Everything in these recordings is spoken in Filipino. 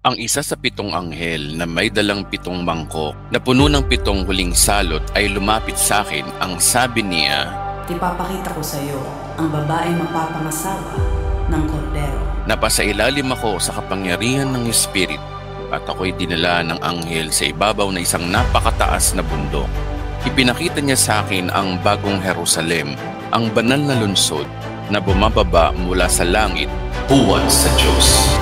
Ang isa sa 7 anghel na may dalang 7 mangkok na puno ng 7 huling salot ay lumapit sa akin. Ang sabi niya, "Ipapakita ko sa iyo ang babaeng mapapangasawa ng kordero." Napasailalim ako sa kapangyarihan ng Espiritu at ako'y dinala ng anghel sa ibabaw na isang napakataas na bundok. Ipinakita niya sa akin ang bagong Jerusalem, ang banal na lungsod na bumababa mula sa langit, buwan sa Diyos.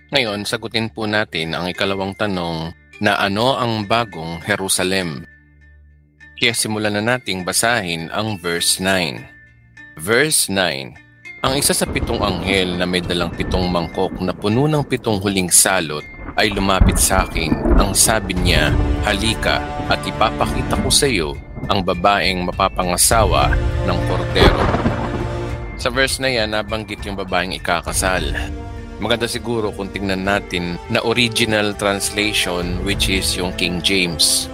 Ngayon, sagutin po natin ang ikalawang tanong na ano ang bagong Jerusalem. Kaya simulan na nating basahin ang verse 9. Verse 9. Ang isa sa 7 anghel na may dalang 7 mangkok na puno ng 7 huling salot ay lumapit sa akin. Ang sabi niya, "Halika at ipapakita ko sa iyo ang babaeng mapapangasawa ng kordero." Sa verse na yan, nabanggit yung babaeng ikakasal. Maganda siguro kung tingnan natin na original translation, which is yung King James.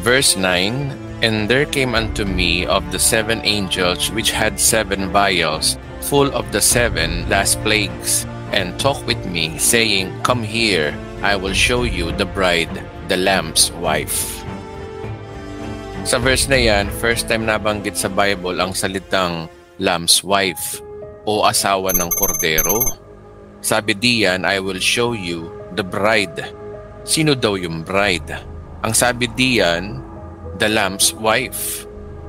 Verse 9, "And there came unto me of the 7 angels which had 7 vials, full of the 7 last plagues, and talked with me, saying, Come here, I will show you the bride, the Lamb's wife." Sa verse na yan, first time nabanggit sa Bible ang salitang Lamb's wife o asawa ng kordero. Sabi diyan, "I will show you the bride." Sino daw yung bride? Ang sabi diyan, the Lamb's wife.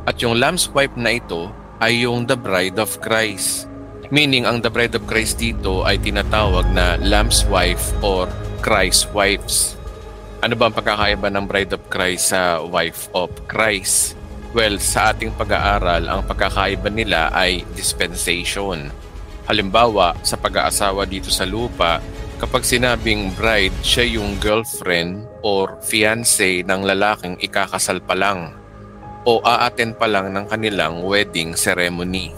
At yung Lamb's wife na ito ay yung the bride of Christ. Meaning, ang the bride of Christ dito ay tinatawag na Lamb's wife or Christ's wives. Ano ba ang pagkakaiba ng bride of Christ sa wife of Christ? Well, sa ating pag-aaral, ang pagkakaiba nila ay dispensation. Halimbawa, sa pag-aasawa dito sa lupa, kapag sinabing bride, siya yung girlfriend or fiancé ng lalaking ikakasal pa lang o a-attend pa lang ng kanilang wedding ceremony.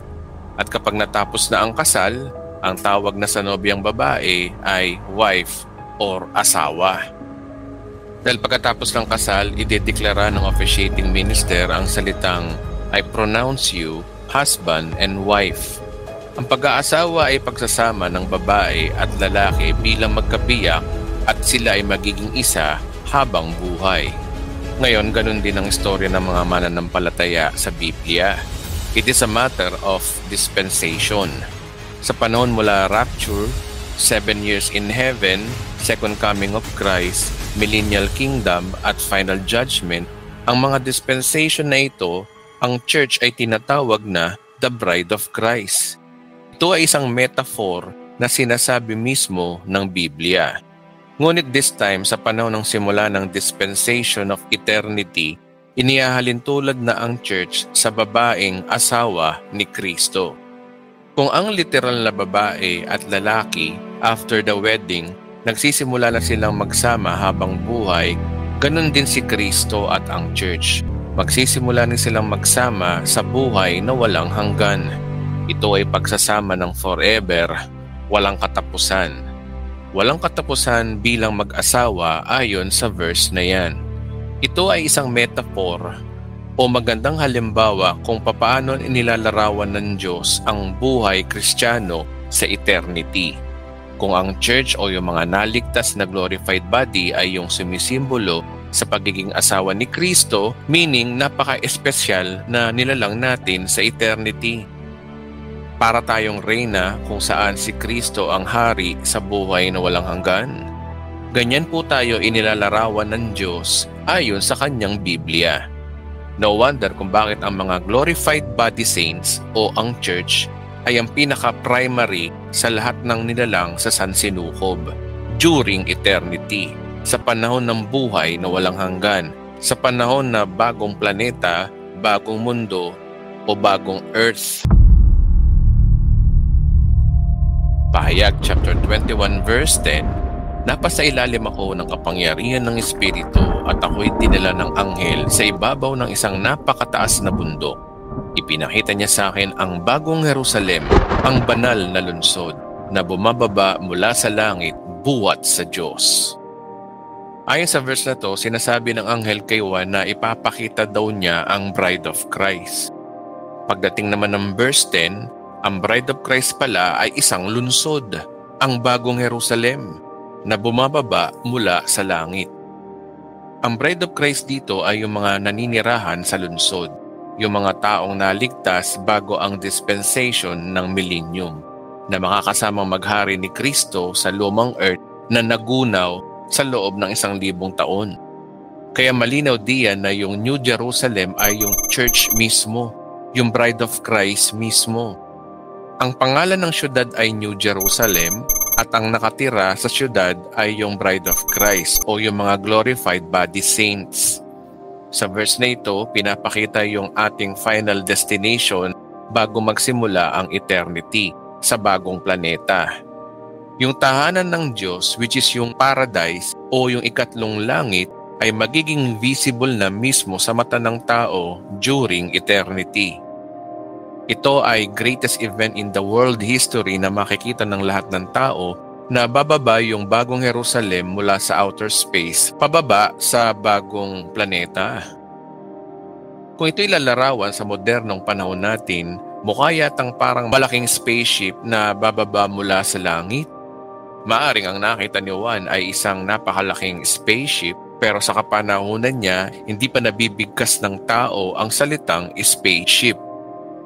At kapag natapos na ang kasal, ang tawag na sa nobyang babae ay wife or asawa. Dahil pagkatapos ng kasal, idedeklara ng officiating minister ang salitang, "I pronounce you husband and wife." Ang pag-aasawa ay pagsasama ng babae at lalaki bilang magkabiyak at sila ay magiging isa habang buhay. Ngayon, ganun din ang istorya ng mga mananampalataya sa Biblia. It is a matter of dispensation. Sa panahon mula rapture, 7 years in heaven, second coming of Christ, millennial kingdom at final judgment, ang mga dispensation na ito, ang church ay tinatawag na the bride of Christ. Ito ay isang metaphor na sinasabi mismo ng Biblia. Ngunit this time, sa panahon ng simula ng dispensation of eternity, inihahalin tulad na ang church sa babaeng asawa ni Kristo. Kung ang literal na babae at lalaki, after the wedding, nagsisimula na silang magsama habang buhay, ganun din si Kristo at ang church. Magsisimula na silang magsama sa buhay na walang hanggan. Ito ay pagsasama ng forever, walang katapusan. Walang katapusan bilang mag-asawa ayon sa verse na yan. Ito ay isang metaphor o magandang halimbawa kung papaano inilalarawan ng Diyos ang buhay Kristiyano sa eternity. Kung ang church o yung mga naligtas na glorified body ay yung sumisimbolo sa pagiging asawa ni Kristo, meaning napaka-espesyal na nilalang natin sa eternity. Para tayong reyna kung saan si Kristo ang hari sa buhay na walang hanggan. Ganyan po tayo inilalarawan ng Diyos ayon sa kanyang Biblia. No wonder kung bakit ang mga glorified body saints o ang church ay ang pinaka-primary sa lahat ng nilalang sa sansinukob during eternity. Sa panahon ng buhay na walang hanggan, sa panahon na bagong planeta, bagong mundo, o bagong earth. Pahayag chapter 21 verse 10, napasailalim ako ng kapangyarihan ng Espiritu at ako'y dinala ng anghel sa ibabaw ng isang napakataas na bundok. Ipinakita niya sa akin ang bagong Jerusalem, ang banal na lungsod, na bumababa mula sa langit buwat sa Diyos. Ayon sa verse na to, sinasabi ng anghel kay Juan na ipapakita daw niya ang Bride of Christ. Pagdating naman ng verse 10, ang Bride of Christ pala ay isang lungsod, ang bagong Jerusalem, na bumababa mula sa langit. Ang Bride of Christ dito ay yung mga naninirahan sa lungsod, yung mga taong naligtas bago ang dispensation ng millennium, na makakasamang maghari ni Kristo sa lumang earth na nagunaw sa loob ng 1,000 taon. Kaya malinaw diyan na yung New Jerusalem ay yung church mismo, yung Bride of Christ mismo. Ang pangalan ng syudad ay New Jerusalem at ang nakatira sa syudad ay yung Bride of Christ o yung mga glorified body saints. Sa verse na ito, pinapakita yung ating final destination bago magsimula ang eternity sa bagong planeta. Yung tahanan ng Diyos, which is yung paradise o yung ikatlong langit, ay magiging visible na mismo sa mata ng tao during eternity. Ito ay greatest event in the world history na makikita ng lahat ng tao na bababa yung bagong Jerusalem mula sa outer space, pababa sa bagong planeta. Kung ito'y lalarawan sa modernong panahon natin, mukha yatang parang malaking spaceship na bababa mula sa langit. Maaring ang nakita ni Juan ay isang napakalaking spaceship pero sa kapanahunan niya, hindi pa nabibigkas ng tao ang salitang spaceship.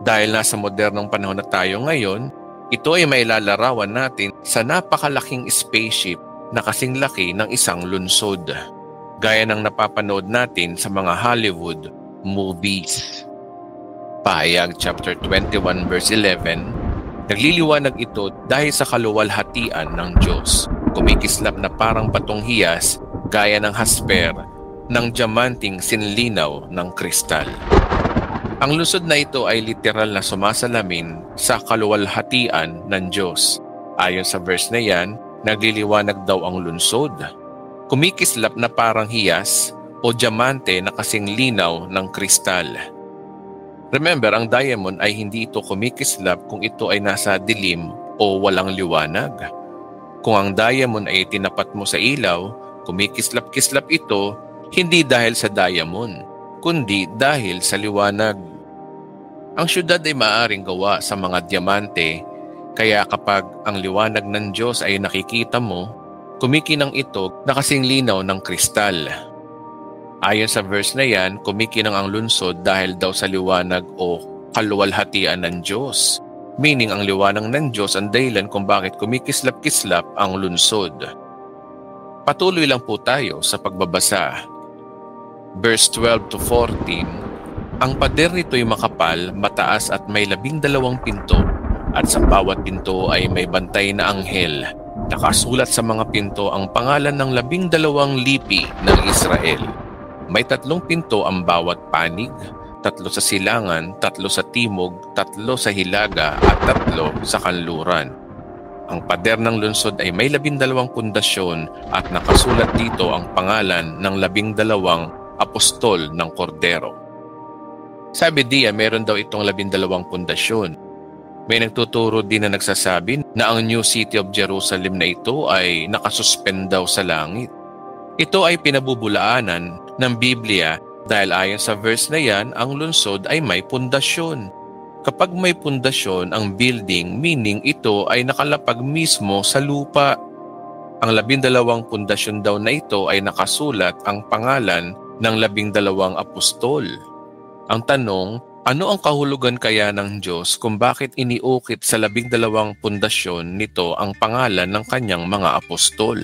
Dahil nasa modernong panahon na tayo ngayon, ito ay mailalarawan natin sa napakalaking spaceship na kasing laki ng isang lungsod. Gaya ng napapanood natin sa mga Hollywood movies. Pahayag chapter 21 verse 11, nagliliwanag ito dahil sa kaluwalhatian ng Diyos. Kumikislap na parang batong hiyas gaya ng hasper ng diamanting sinlinaw ng kristal. Ang lungsod na ito ay literal na sumasalamin sa kaluwalhatian ng Diyos. Ayon sa verse na yan, nagliliwanag daw ang lungsod. Kumikislap na parang hiyas o diamante na kasing linaw ng kristal. Remember, ang diamond ay hindi ito kumikislap kung ito ay nasa dilim o walang liwanag. Kung ang diamond ay tinapat mo sa ilaw, kumikislap-kislap ito hindi dahil sa diamond, kundi dahil sa liwanag. Ang syudad ay maaaring gawa sa mga diamante, kaya kapag ang liwanag ng Diyos ay nakikita mo, kumikinang ito na kasing linaw ng kristal. Ayon sa verse na yan, kumikinang ang lungsod dahil daw sa liwanag o kaluwalhatian ng Diyos. Meaning ang liwanag ng Diyos ang dahilan kung bakit kumikislap-kislap ang lungsod. Patuloy lang po tayo sa pagbabasa. Verse 12 to 14, ang pader nito'y makapal, mataas at may 12 pinto, at sa bawat pinto ay may bantay na anghel. Nakasulat sa mga pinto ang pangalan ng 12 lipi ng Israel. May 3 pinto ang bawat panig, 3 sa silangan, 3 sa timog, 3 sa hilaga at 3 sa kanluran. Ang pader ng lungsod ay may 12 pundasyon at nakasulat dito ang pangalan ng 12 apostol ng Kordero. Sabi diya, meron daw itong 12 pundasyon. May nagtuturo din na nagsasabi na ang New City of Jerusalem na ito ay nakasuspend daw sa langit. Ito ay pinabubulaanan ng Biblia dahil ayon sa verse na yan, ang lungsod ay may pundasyon. Kapag may pundasyon ang building, meaning ito ay nakalapag mismo sa lupa. Ang 12 pundasyon daw na ito ay nakasulat ang pangalan ng 12 apostol. Ang tanong, ano ang kahulugan kaya ng Diyos kung bakit iniukit sa 12 pundasyon nito ang pangalan ng kanyang mga apostol?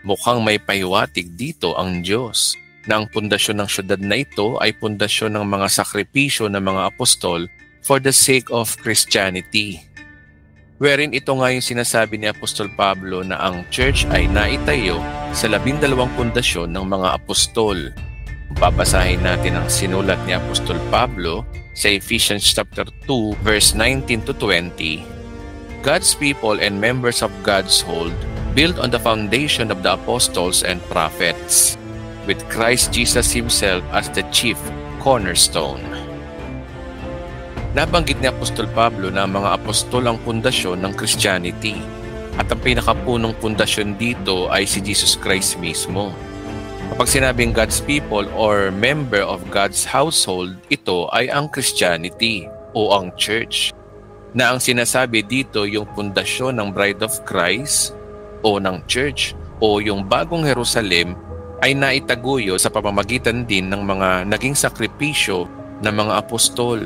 Mukhang may pahiwatig dito ang Diyos na ang pundasyon ng syudad na ito ay pundasyon ng mga sakripisyo ng mga apostol for the sake of Christianity. Wherein ito nga yung sinasabi ni Apostol Pablo na ang church ay naitayo sa 12 pundasyon ng mga apostol. Babasahin natin ang sinulat ni Apostol Pablo sa Ephesians chapter 2 verse 19 to 20. God's people and members of God's hold built on the foundation of the apostles and prophets, with Christ Jesus himself as the chief cornerstone. Nabanggit ni Apostol Pablo na ang mga apostol ang pundasyon ng Christianity at ang pinakapunong pundasyon dito ay si Jesus Christ mismo. Kapag sinabing God's people or member of God's household, ito ay ang Christianity o ang church. Na ang sinasabi dito yung pundasyon ng Bride of Christ o ng church o yung bagong Jerusalem ay naitaguyo sa pamamagitan din ng mga naging sakripisyo ng mga apostol.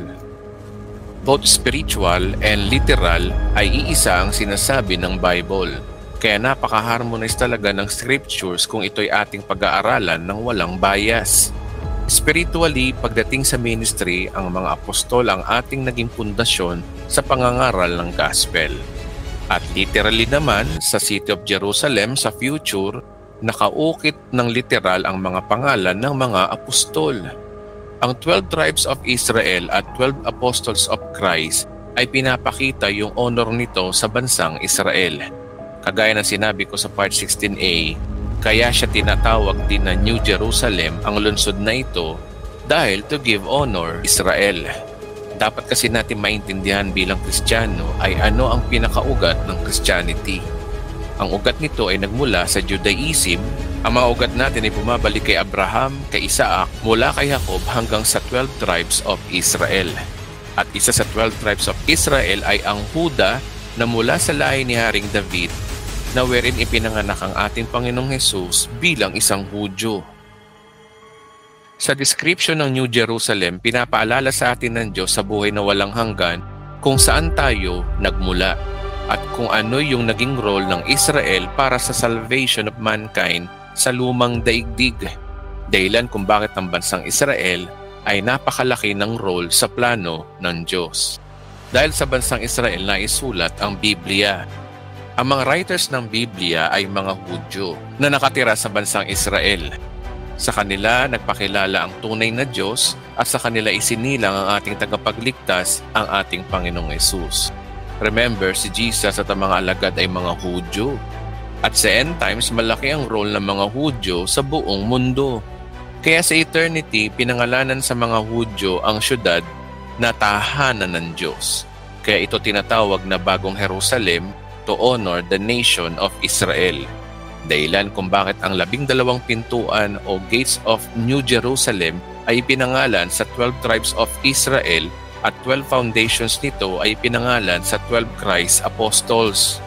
Both spiritual and literal ay iisa ang sinasabi ng Bible. Kaya napaka-harmonize talaga ng scriptures kung ito'y ating pag-aaralan ng walang bias. Spiritually, pagdating sa ministry, ang mga apostol ang ating naging pundasyon sa pangangaral ng gospel. At literally naman, sa City of Jerusalem sa future, nakaukit ng literal ang mga pangalan ng mga apostol. Ang 12 tribes of Israel at 12 apostles of Christ ay pinapakita yung honor nito sa bansang Israel. Kagaya ng sinabi ko sa part 16a, kaya siya tinatawag din na New Jerusalem ang lungsod na ito dahil to give honor Israel. Dapat kasi natin maintindihan bilang Kristiyano ay ano ang pinakaugat ng Christianity. Ang ugat nito ay nagmula sa Judaism. Ang mga ugat natin ay bumabalik kay Abraham, kay Isaac, mula kay Jacob hanggang sa 12 tribes of Israel. At isa sa 12 tribes of Israel ay ang Huda na mula sa lahi ni Haring David na wherein ipinanganak ang ating Panginoong Hesus bilang isang Hudyo. Sa description ng New Jerusalem, pinapaalala sa atin ng Diyos sa buhay na walang hanggan kung saan tayo nagmula at kung ano yung naging role ng Israel para sa salvation of mankind sa lumang daigdig. Dahilan kung bakit ang bansang Israel ay napakalaki ng role sa plano ng Diyos. Dahil sa bansang Israel na isulat ang Biblia. Ang mga writers ng Biblia ay mga Hudyo na nakatira sa bansang Israel. Sa kanila nagpakilala ang tunay na Diyos at sa kanila isinilang ang ating tagapagligtas, ang ating Panginoong Hesus. Remember, si Jesus at ang mga alagad ay mga Hudyo. At sa end times, malaki ang role ng mga Hudyo sa buong mundo. Kaya sa eternity, pinangalanan sa mga Hudyo ang syudad na tahanan ng Diyos. Kaya ito tinatawag na Bagong Jerusalem to honor the nation of Israel. Dahilan kung bakit ang 12 pintuan o gates of New Jerusalem ay pinangalan sa 12 tribes of Israel at 12 foundations nito ay pinangalan sa 12 Christ apostles.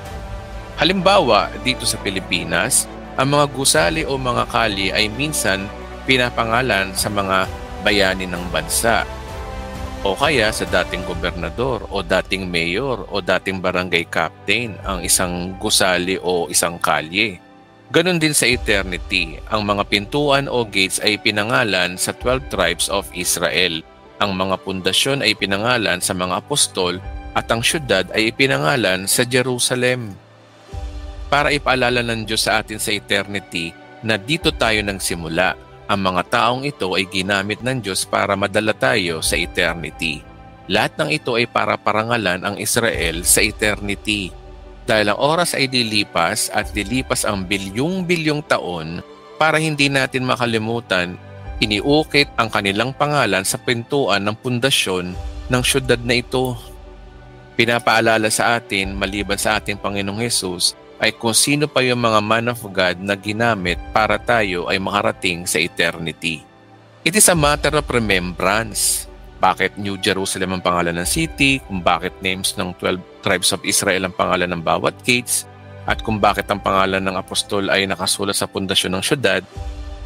Halimbawa, dito sa Pilipinas, ang mga gusali o mga kali ay minsan pinapangalan sa mga bayani ng bansa o kaya sa dating gobernador o dating mayor o dating barangay captain ang isang gusali o isang kalye. Ganon din sa eternity, ang mga pintuan o gates ay pinangalan sa 12 tribes of Israel. Ang mga pundasyon ay pinangalan sa mga apostol at ang syudad ay ipinangalan sa Jerusalem. Para ipaalala ng Diyos sa atin sa eternity na dito tayo nagsimula, ang mga taong ito ay ginamit ng Diyos para madala tayo sa eternity. Lahat ng ito ay para parangalan ang Israel sa eternity. Dahil ang oras ay dilipas at dilipas ang bilyong-bilyong taon para hindi natin makalimutan, iniukit ang kanilang pangalan sa pintuan ng pundasyon ng syudad na ito. Pinapaalala sa atin, maliban sa ating Panginoong Hesus, ay kung sino pa yung mga man of God na ginamit para tayo ay makarating sa eternity. It is a matter of remembrance. Bakit New Jerusalem ang pangalan ng city, kung bakit names ng 12 tribes of Israel ang pangalan ng bawat gates, at kung bakit ang pangalan ng apostol ay nakasulat sa pundasyon ng syudad.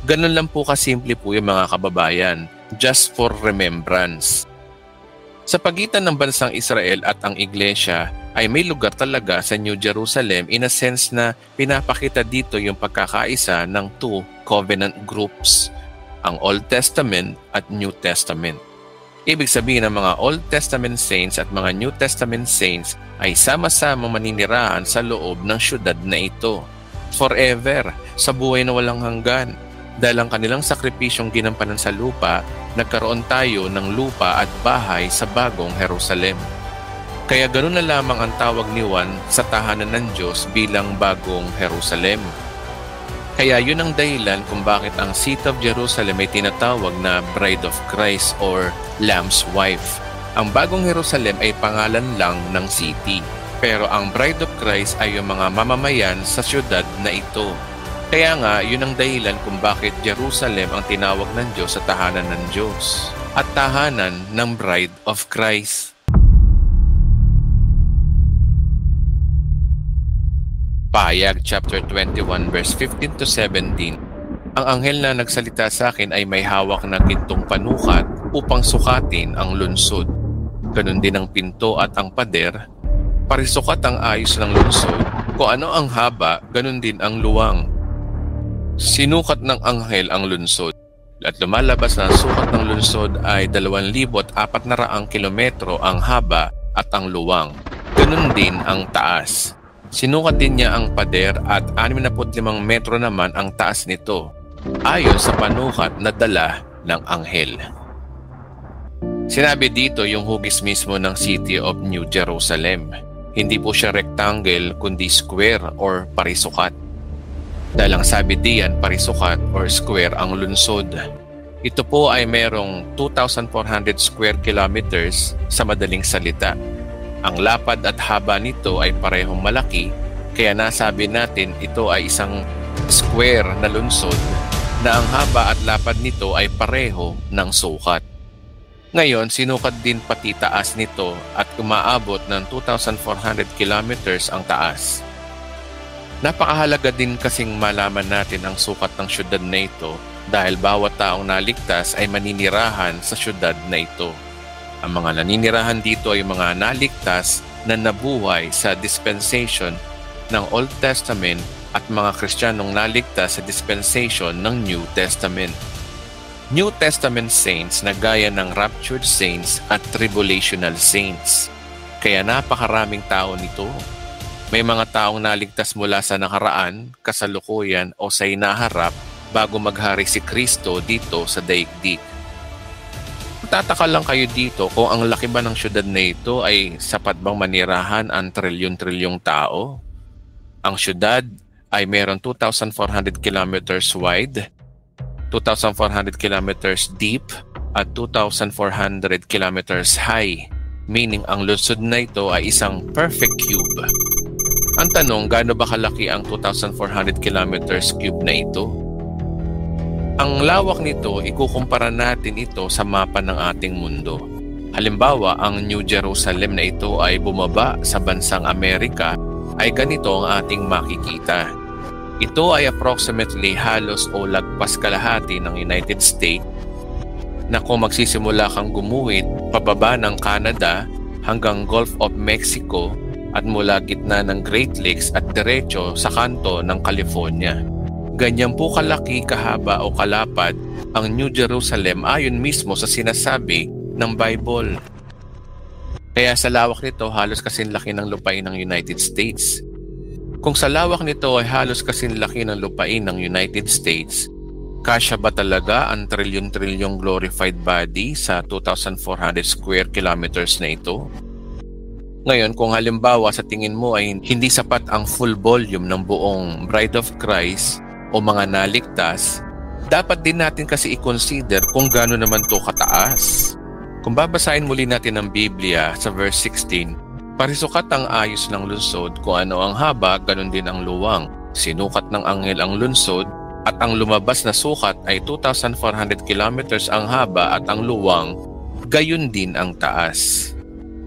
Ganun lang po kasimple po yung mga kababayan, just for remembrance. Sa pagitan ng bansang Israel at ang iglesia ay may lugar talaga sa New Jerusalem in a sense na pinapakita dito yung pagkakaisa ng two covenant groups, ang Old Testament at New Testament. Ibig sabihin ng mga Old Testament saints at mga New Testament saints ay sama-sama maninirahan sa loob ng syudad na ito. Forever, sa buhay na walang hanggan. Dahil ang kanilang sakripisyong ginampanan sa lupa, nagkaroon tayo ng lupa at bahay sa bagong Jerusalem. Kaya ganoon na lamang ang tawag ni Juan sa tahanan ng Diyos bilang bagong Jerusalem. Kaya yun ang dahilan kung bakit ang City of Jerusalem ay tinatawag na Bride of Christ or Lamb's Wife. Ang bagong Jerusalem ay pangalan lang ng city. Pero ang Bride of Christ ay yung mga mamamayan sa syudad na ito. Kaya nga, yun ang dahilan kung bakit Jerusalem ang tinawag ng Diyos sa tahanan ng Diyos at tahanan ng Bride of Christ. Pahayag chapter 21 verse 15 to 17. Ang anghel na nagsalita sa akin ay may hawak na gintong panukat upang sukatin ang lunsod. Ganun din ang pinto at ang pader. Parisukat ang ayos ng lunsod. Kung ano ang haba, ganun din ang luwang. Sinukat ng anghel ang lunsod at lumalabas na ang sukat ng lunsod ay 2,400 kilometro ang haba at ang luwang. Ganun din ang taas. Sinukat din niya ang pader at 65 metro naman ang taas nito, ayon sa panukat na dala ng anghel. Sinabi dito yung hugis mismo ng City of New Jerusalem. Hindi po siya rectangle kundi square or parisukat. Dahil ang sabi diyan, parisukat or square ang lunsod. Ito po ay merong 2,400 square kilometers sa madaling salita. Ang lapad at haba nito ay parehong malaki, kaya nasabi natin ito ay isang square na lunsod na ang haba at lapad nito ay pareho ng sukat. Ngayon, sinukat din pati taas nito at umaabot ng 2,400 kilometers ang taas. Napakahalaga din kasing malaman natin ang sukat ng syudad na ito dahil bawat taong naligtas ay maninirahan sa syudad na ito. Ang mga naninirahan dito ay mga naligtas na nabuhay sa dispensation ng Old Testament at mga Kristiyanong naligtas sa dispensation ng New Testament. New Testament saints na gaya ng raptured saints at tribulational saints. Kaya napakaraming tao nito. May mga taong naligtas mula sa nakaraan, kasalukuyan o sa hinaharap bago maghari si Kristo dito sa daigdig. Tataka lang kayo dito kung ang laki ba ng syudad na ito ay sapat bang manirahan ang trilyon-trilyong tao? Ang syudad ay meron 2,400 kilometers wide, 2,400 kilometers deep at 2,400 kilometers high, meaning ang lungsod na ito ay isang perfect cube. Ang tanong, gaano ba kalaki ang 2,400 kilometers cube na ito? Ang lawak nito, ikukumpara natin ito sa mapa ng ating mundo. Halimbawa, ang New Jerusalem na ito ay bumaba sa bansang Amerika, ay ganito ang ating makikita. Ito ay approximately halos o lagpas kalahati ng United States na kung magsisimula kang gumuhit pababa ng Canada hanggang Gulf of Mexico at mula gitna ng Great Lakes at diretso sa kanto ng California. Ganyan po kalaki, kahaba o kalapad ang New Jerusalem ayon mismo sa sinasabi ng Bible. Kaya sa lawak nito halos kasing laki ng lupain ng United States. Kung sa lawak nito ay halos kasing laki ng lupain ng United States, kasya ba talaga ang trilyon-trilyong glorified body sa 2,400 square kilometers na ito? Ngayon, kung halimbawa sa tingin mo ay hindi sapat ang full volume ng buong Bride of Christ o mga naligtas, dapat din natin kasi i-consider kung gaano naman to kataas. Kung babasahin muli natin ang Biblia sa verse 16, parisukat ang ayos ng lunsod, kung ano ang haba, ganun din ang luwang. Sinukat ng anghel ang lunsod at ang lumabas na sukat ay 2,400 kilometers ang haba at ang luwang Gayon din ang taas.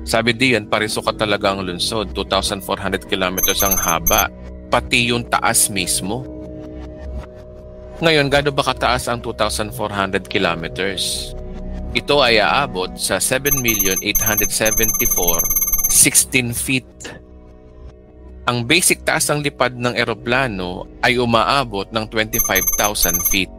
Sabi diyan, parisukat talaga ang lungsod, 2,400 kilometers ang haba, pati yung taas mismo. Ngayon, gaano ba kataas ang 2,400 kilometers? Ito ay aabot sa 7,874,16 feet. Ang basic taas ng lipad ng eroplano ay umaabot ng 25,000 feet.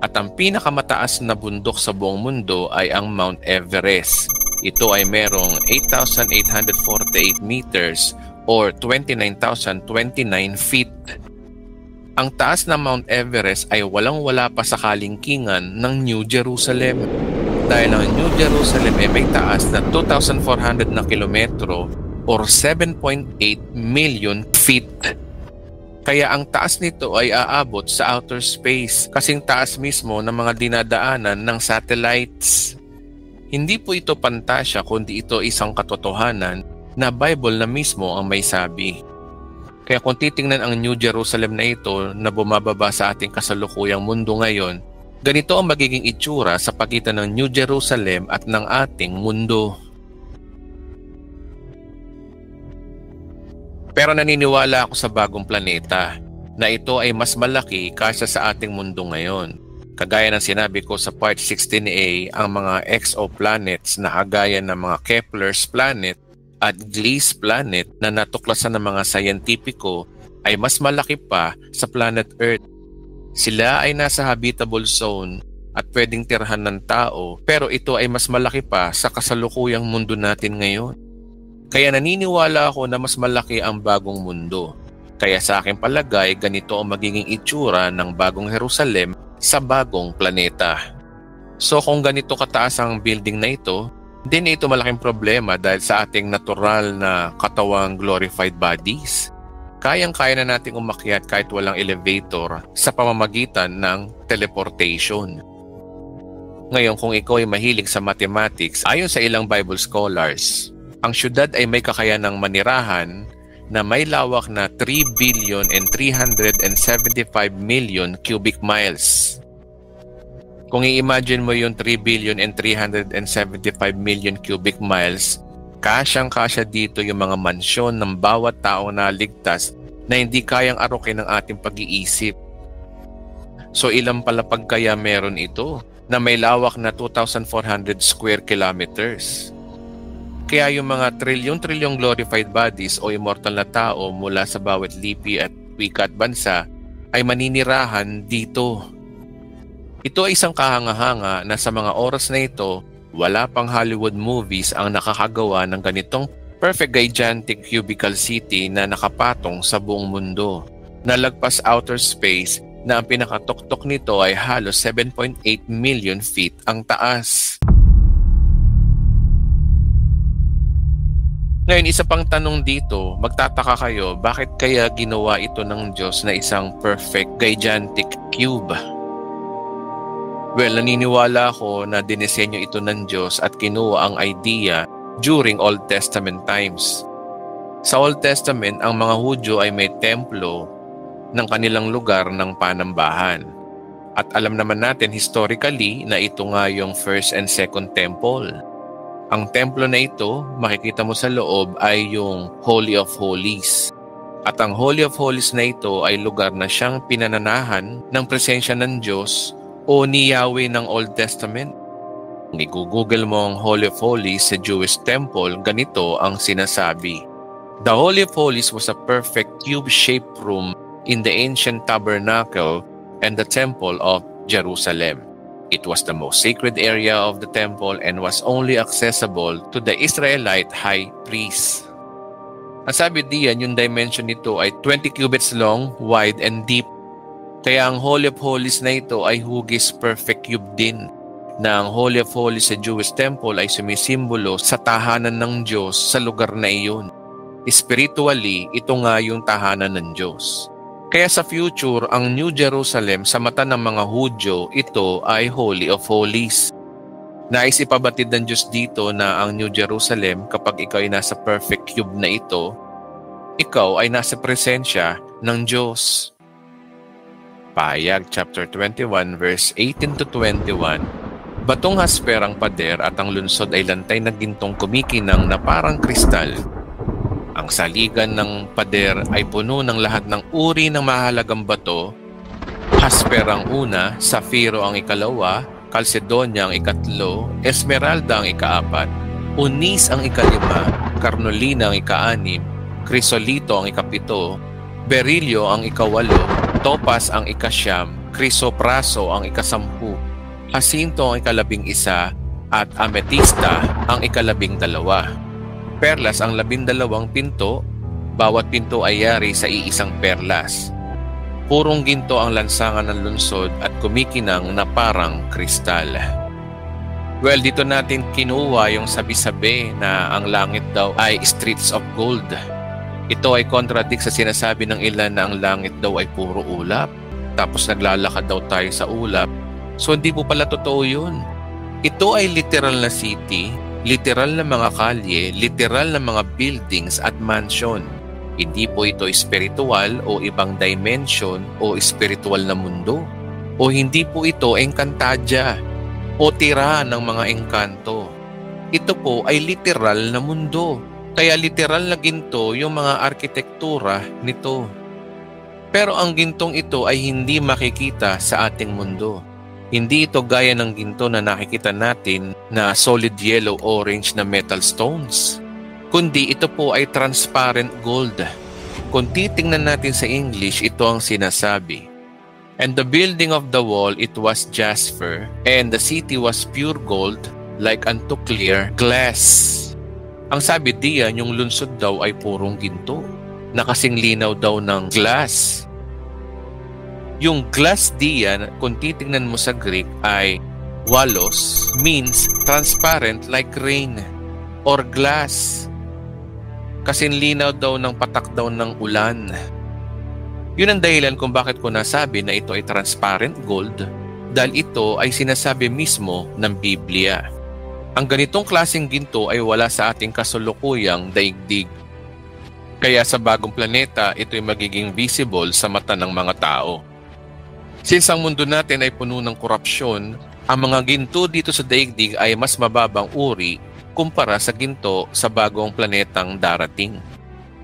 At ang pinakamataas na bundok sa buong mundo ay ang Mount Everest. Ito ay merong 8,848 meters or 29,029 feet. Ang taas ng Mount Everest ay walang-wala pa sa kalingkingan ng New Jerusalem. Dahil ang New Jerusalem ay may taas na 2,400 na kilometro or 7.8 million feet. Kaya ang taas nito ay aabot sa outer space, kasing taas mismo ng mga dinadaanan ng satellites. Hindi po ito pantasya kundi ito isang katotohanan na Bible na mismo ang may sabi. Kaya kung titingnan ang New Jerusalem na ito na bumababa sa ating kasalukuyang mundo ngayon, ganito ang magiging itsura sa pagitan ng New Jerusalem at ng ating mundo. Pero naniniwala ako sa bagong planeta na ito ay mas malaki kaysa sa ating mundo ngayon. Kagaya ng sinabi ko sa part 16a, ang mga exoplanets na kagaya ng mga Kepler's planet at Gliese planet na natuklasan ng mga sayentipiko ay mas malaki pa sa planet Earth. Sila ay nasa habitable zone at pwedeng tirhan ng tao, pero ito ay mas malaki pa sa kasalukuyang mundo natin ngayon. Kaya naniniwala ako na mas malaki ang bagong mundo. Kaya sa aking palagay, ganito ang magiging itsura ng bagong Jerusalem sa bagong planeta. So kung ganito kataas ang building na ito, hindi ito malaking problema dahil sa ating natural na katawang glorified bodies. Kayang-kaya na nating umakyat kahit walang elevator sa pamamagitan ng teleportation. Ngayon, kung ikaw ay mahilig sa mathematics, ayon sa ilang Bible scholars, ang syudad ay may kakayanang manirahan na may lawak na 3,375,000,000 cubic miles. Kung i-imagine mo yung 3,375,000,000 cubic miles, kasyang-kasya dito yung mga mansyon ng bawat tao na ligtas na hindi kayang arukin ng ating pag-iisip. So ilang palapag kaya meron ito na may lawak na 2,400 square kilometers? Kaya yung mga trilyon-trilyong glorified bodies o immortal na tao mula sa bawat lipi at wika at bansa ay maninirahan dito. Ito ay isang kahanga-hanga na sa mga oras na ito, wala pang Hollywood movies ang nakakagawa ng ganitong perfect gigantic cubical city na nakapatong sa buong mundo. Nalagpas outer space na ang pinakatuktok nito ay halos 7.8 million feet ang taas. Ngayon, isa pang tanong dito, magtataka kayo, bakit kaya ginawa ito ng Diyos na isang perfect gigantic cube? Well, naniniwala ako na dinisenyo ito ng Diyos at kinuha ang idea during Old Testament times. Sa Old Testament, ang mga Hudyo ay may templo ng kanilang lugar ng panambahan. At alam naman natin historically na ito nga yung first and second temple. Ang templo na ito, makikita mo sa loob, ay yung Holy of Holies. At ang Holy of Holies na ito ay lugar na siyang pinananahan ng presensya ng Diyos o ni Yahweh ng Old Testament. Kung i-google mo ang Holy of Holies sa Jewish temple, ganito ang sinasabi. The Holy of Holies was a perfect cube-shaped room in the ancient tabernacle and the temple of Jerusalem. It was the most sacred area of the temple and was only accessible to the Israelite high priest. Ang sabi diyan, yung dimension nito ay 20 cubits long, wide, and deep. Kaya ang Holy of Holies na ito ay hugis perfect cube din, na ang Holy of Holies sa Jewish temple ay sumisimbolo sa tahanan ng Diyos sa lugar na iyon. Spiritually, ito nga yung tahanan ng Diyos. Kaya sa future, ang New Jerusalem sa mata ng mga Hudyo, ito ay Holy of Holies. Nais ipabatid ng Diyos dito na ang New Jerusalem, kapag ikaw ay nasa perfect cube na ito, ikaw ay nasa presensya ng Diyos. Pahayag chapter 21 verse 18 to 21. Batong hasper ang pader at ang lunsod ay lantay na gintong kumikinang na parang kristal. Ang saligan ng pader ay puno ng lahat ng uri ng mahalagang bato. Hasper ang una, safiro ang ikalawa, calcedonia ang ikatlo, esmeralda ang ikaapat, unis ang ikalima, carnolina ang ikaanim, crisolito ang ikapito, berilyo ang ikawalo, topaz ang ikasyam, chrysopraso ang ikasampu, jacinto ang ikalabing-isa, at ametista ang ikalabing-dalawa. Perlas ang 12 pinto, bawat pinto ay yari sa iisang perlas. Purong ginto ang lansangan ng lunsod at kumikinang na parang kristal. Well, dito natin kinuha yung sabi-sabi na ang langit daw ay streets of gold. Ito ay contradict sa sinasabi ng ilan na ang langit daw ay puro ulap. Tapos naglalakad daw tayo sa ulap. So hindi po pala totoo yun. Ito ay literal na city, literal na mga kalye, literal na mga buildings at mansion. Hindi po ito espiritual o ibang dimension o espiritual na mundo. O hindi po ito engkantadya o tirahan ng mga engkanto. Ito po ay literal na mundo. Kaya literal na ginto yung mga arkitektura nito. Pero ang gintong ito ay hindi makikita sa ating mundo. Hindi ito gaya ng ginto na nakikita natin na solid yellow-orange na metal stones. Kundi ito po ay transparent gold. Kung titingnan natin sa English, ito ang sinasabi. And the building of the wall, it was jasper, and the city was pure gold, like unto clear glass. Ang sabi diyan, yung lunsod daw ay purong ginto, na kasing linaw daw ng glass. Yung glass diyan, kung titingnan mo sa Greek, ay walos, means transparent like rain or glass. Kasing linaw daw ng patak daw ng ulan. Yun ang dahilan kung bakit ko nasabi na ito ay transparent gold, dahil ito ay sinasabi mismo ng Biblia. Ang ganitong klaseng ginto ay wala sa ating kasulukuyang daigdig. Kaya sa bagong planeta, ito ay magiging visible sa mata ng mga tao. Since ang mundo natin ay puno ng korupsyon, ang mga ginto dito sa daigdig ay mas mababang uri kumpara sa ginto sa bagong planetang darating.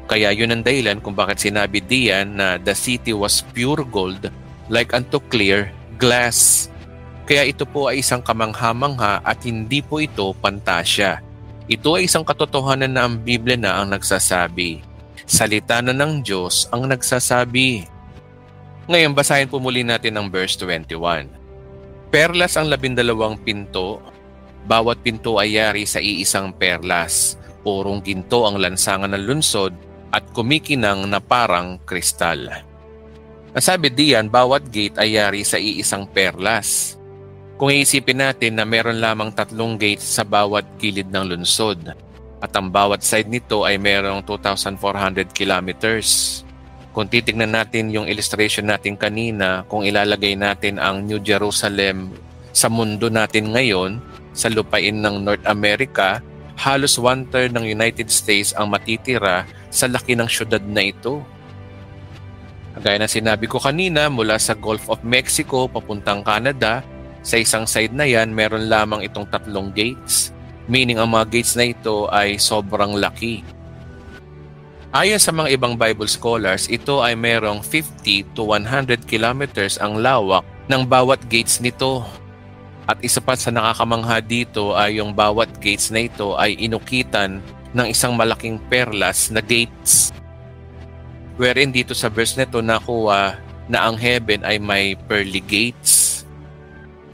Kaya yun ang dahilan kung bakit sinabi diyan na the city was pure gold like unto clear glass. Kaya ito po ay isang kamangha-mangha at hindi po ito pantasya. Ito ay isang katotohanan na ang Biblia na ang nagsasabi. Salita na ng Diyos ang nagsasabi. Ngayon, basahin po muli natin ang verse 21. Perlas ang 12 pinto, bawat pinto ay yari sa iisang perlas. Purong ginto ang lansangan ng lunsod at kumikinang na parang kristal. Ang sabi diyan, bawat gate ay yari sa iisang perlas. Kung iisipin natin na meron lamang 3 gates sa bawat gilid ng lunsod at ang bawat side nito ay merong 2,400 kilometers. Kung titignan natin yung illustration natin kanina, kung ilalagay natin ang New Jerusalem sa mundo natin ngayon, sa lupain ng North America, halos 1/3 ng United States ang matitira sa laki ng syudad na ito. Gaya na sinabi ko kanina, mula sa Gulf of Mexico papuntang Canada, sa isang side na yan, meron lamang itong 3 gates. Meaning ang mga gates na ito ay sobrang laki. Ayon sa mga ibang Bible scholars, ito ay merong 50 to 100 kilometers ang lawak ng bawat gates nito. At isa pa sa nakakamangha dito ay yung bawat gates na ito ay inukitan ng isang malaking perlas na gates. Wherein dito sa verse nito nakuha na ang heaven ay may pearly gates.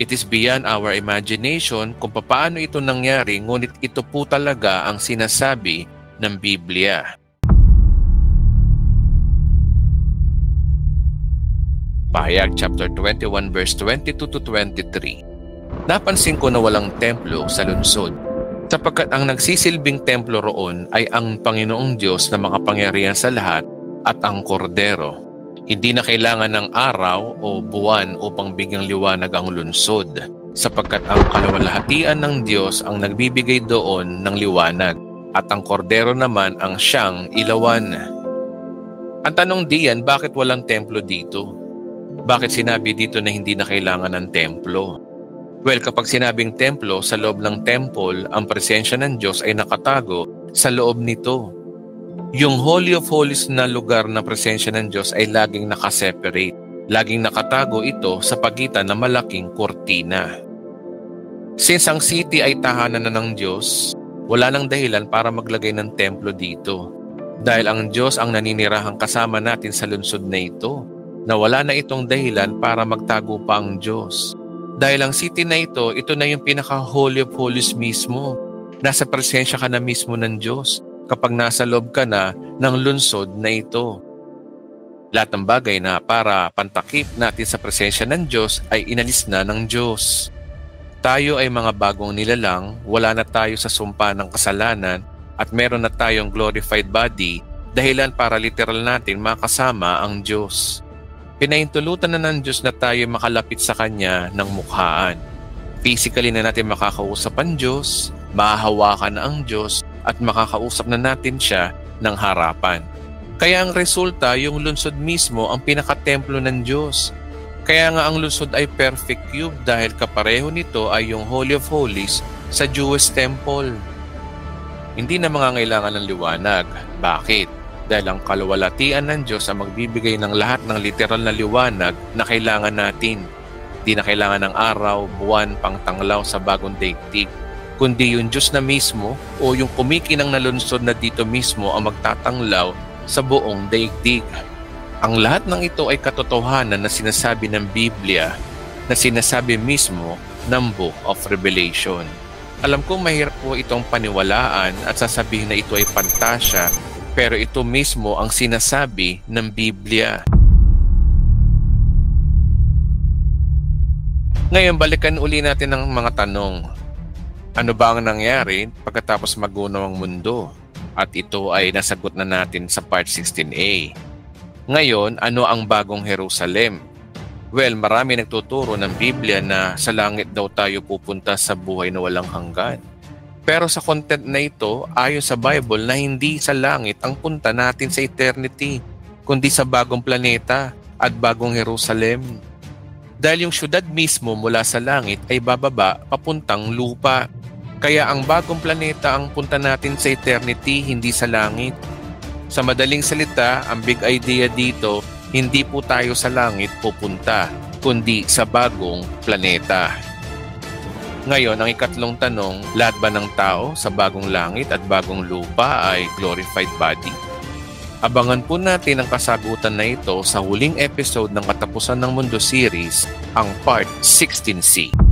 It is beyond our imagination kung paano ito nangyari, ngunit ito po talaga ang sinasabi ng Biblia. Pahayag chapter 21 verse 22 to 23. Napansin ko na walang templo sa lunsod, sapagkat ang nagsisilbing templo roon ay ang Panginoong Diyos na makapangyarihan sa lahat at ang Kordero. Hindi na kailangan ng araw o buwan upang bigyang liwanag ang lunsod, sapagkat ang kaluwalhatian ng Diyos ang nagbibigay doon ng liwanag, at ang Kordero naman ang siyang ilawan. Ang tanong diyan, bakit walang templo dito? Bakit sinabi dito na hindi na kailangan ng templo? Well, kapag sinabing templo, sa loob ng temple, ang presensya ng Diyos ay nakatago sa loob nito. Yung Holy of Holies na lugar na presensya ng Diyos ay laging nakaseparate. Laging nakatago ito sa pagitan ng malaking kortina. Since ang city ay tahanan na ng Diyos, wala nang dahilan para maglagay ng templo dito. Dahil ang Diyos ang naninirahang kasama natin sa lungsod na ito, na wala na itong dahilan para magtago pa ang Diyos. Dahil ang city na ito na yung pinaka-Holy of Holies mismo. Nasa presensya ka na mismo ng Diyos kapag nasa loob ka na ng lungsod na ito. Lahat ng bagay na para pantakip natin sa presensya ng Diyos ay inalis na ng Diyos. Tayo ay mga bagong nilalang, wala na tayo sa sumpa ng kasalanan at meron na tayong glorified body, dahilan para literal natin makasama ang Diyos. Pinaintulutan na ng Diyos na tayo makalapit sa Kanya ng mukhaan. Physically na natin makakausap ang Diyos, mahahawakan ang Diyos, at makakausap na natin siya ng harapan. Kaya ang resulta, yung lungsod mismo ang pinakatemplo ng Diyos. Kaya nga ang lungsod ay perfect cube dahil kapareho nito ay yung Holy of Holies sa Jewish temple. Hindi na mangangailangan ng liwanag. Bakit? Dahil ang kaluwalhatian ng Diyos ang magbibigay ng lahat ng literal na liwanag na kailangan natin. Di na kailangan ng araw, buwan, pangtanglaw sa bagong daigdig. Kundi yung Diyos na mismo o yung kumikinang na lungsod na dito mismo ang magtatanglaw sa buong daigdig. Ang lahat ng ito ay katotohanan na sinasabi ng Biblia, na sinasabi mismo ng Book of Revelation. Alam kong mahirap po itong paniwalaan at sasabihin na ito ay pantasya, pero ito mismo ang sinasabi ng Biblia. Ngayon, balikan uli natin ang mga tanong. Ano ba ang nangyari pagkatapos magunaw ang mundo? At ito ay nasagot na natin sa part 16a. Ngayon, ano ang bagong Jerusalem? Well, marami nagtuturo ng Biblia na sa langit daw tayo pupunta sa buhay na walang hanggan. Pero sa content na ito, ayon sa Bible na hindi sa langit ang punta natin sa eternity, kundi sa bagong planeta at bagong Jerusalem. Dahil yung syudad mismo mula sa langit ay bababa papuntang lupa. Kaya ang bagong planeta ang punta natin sa eternity, hindi sa langit. Sa madaling salita, ang big idea dito, hindi po tayo sa langit pupunta, kundi sa bagong planeta. Ngayon, ang ikatlong tanong, lahat ba ng tao sa bagong langit at bagong lupa ay glorified body? Abangan po natin ang kasagutan na ito sa huling episode ng Katapusan ng Mundo series, ang part 16c.